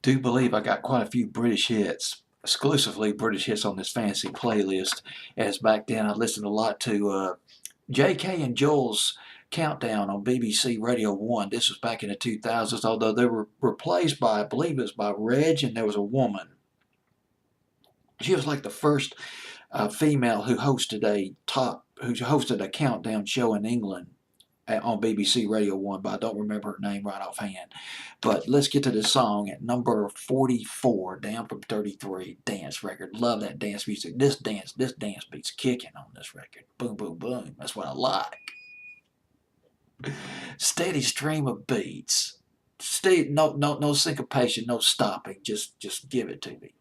Do believe I got quite a few British hits, exclusively British hits on this fancy playlist. As back then I listened a lot to J.K. and Joel's Countdown on BBC Radio 1. This was back in the 2000s, although they were replaced by, I believe it was by Reg, and there was a woman. She was like the first female who hosted a countdown show in England on BBC Radio 1, but I don't remember her name right offhand. But let's get to this song at number 44, down from 33, dance record. Love that dance music. This dance beat's kicking on this record. Boom, boom, boom. That's what I like. Steady stream of beats. No syncopation, no stopping. Just give it to me.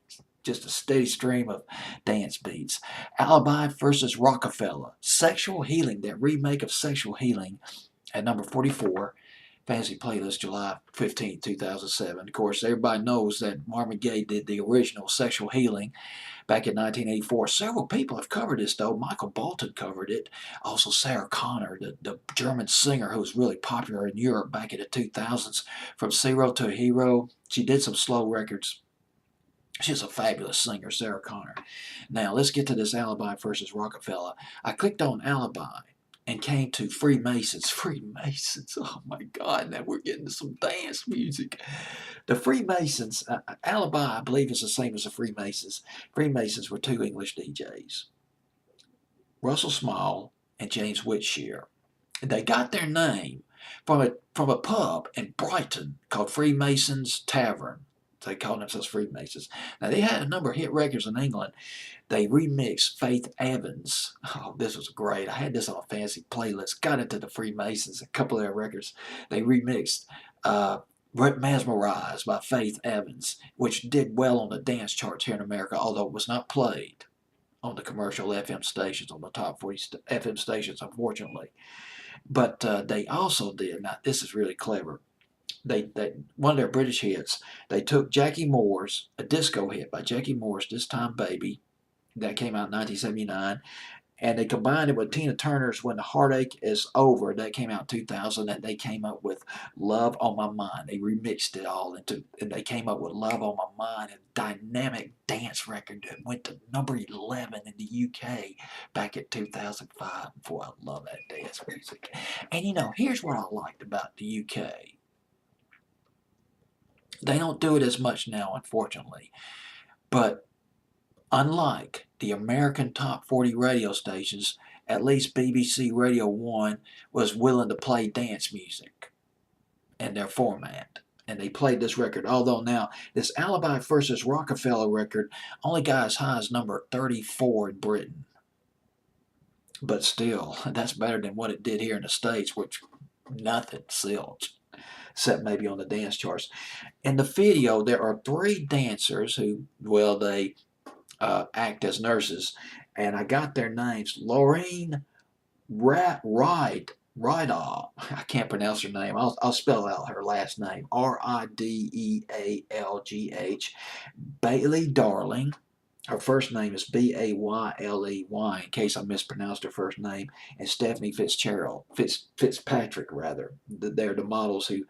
Just a steady stream of dance beats. Alibi versus Rockefeller. Sexual Healing, that remake of Sexual Healing at number 44. Fancy Playlist, July 15, 2007. Of course, everybody knows that Marvin Gaye did the original Sexual Healing back in 1984. Several people have covered this, though. Michael Bolton covered it. Also, Sarah Connor, the German singer who was really popular in Europe back in the 2000s. From Zero to a Hero. She did some slow records. She's a fabulous singer, Sarah Connor. Now, let's get to this Alibi versus Rockefeller. I clicked on Alibi and came to Freemasons. Freemasons, oh my God, now we're getting to some dance music. The Freemasons, Alibi, I believe, is the same as the Freemasons. Freemasons were two English DJs, Russell Small and James Whitshire. They got their name from a pub in Brighton called Freemasons Tavern. They called themselves Freemasons. Now, they had a number of hit records in England. They remixed Faith Evans. Oh, this was great. I had this on a fancy playlist. Got into the Freemasons, a couple of their records. They remixed Mesmerized by Faith Evans, which did well on the dance charts here in America, although it was not played on the commercial FM stations, on the top 40 FM stations, unfortunately. But they also did, now this is really clever, they one of their British hits, they took Jackie Moore's, a disco hit by Jackie Moore's This Time Baby, that came out in 1979, and they combined it with Tina Turner's When the Heartache Is Over, that came out in 2000, and they came up with Love on My Mind. They remixed it all into, and they came up with Love on My Mind, a dynamic dance record that went to number 11 in the UK back in 2005. Boy, I love that dance music. And you know, here's what I liked about the UK. They don't do it as much now, unfortunately. But unlike the American top 40 radio stations, at least BBC Radio 1 was willing to play dance music in their format. And they played this record. Although now, this Alibi versus Rockefeller record only got as high as number 34 in Britain. But still, that's better than what it did here in the States, which nothing silch, except maybe on the dance charts. In the video, there are three dancers who, well, they act as nurses, and I got their names. Lorraine Rideall. I can't pronounce her name. I'll spell out her last name. Ridealgh. Bailey Darling. Her first name is Bayley, in case I mispronounced her first name, and Stephanie Fitzpatrick, rather. They're the models who,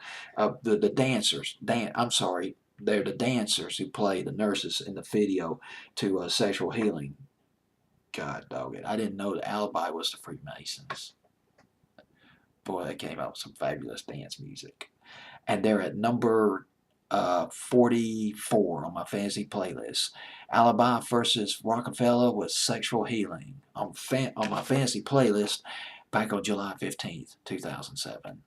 the dancers. They're the dancers who play the nurses in the video to Sexual Healing. God dog it. I didn't know the Alibi was the Freemasons. Boy, they came out with some fabulous dance music. And they're at number 44 on my fancy playlist. Alibi versus Rockefeller with Sexual Healing on my fancy playlist back on July 15th, 2007.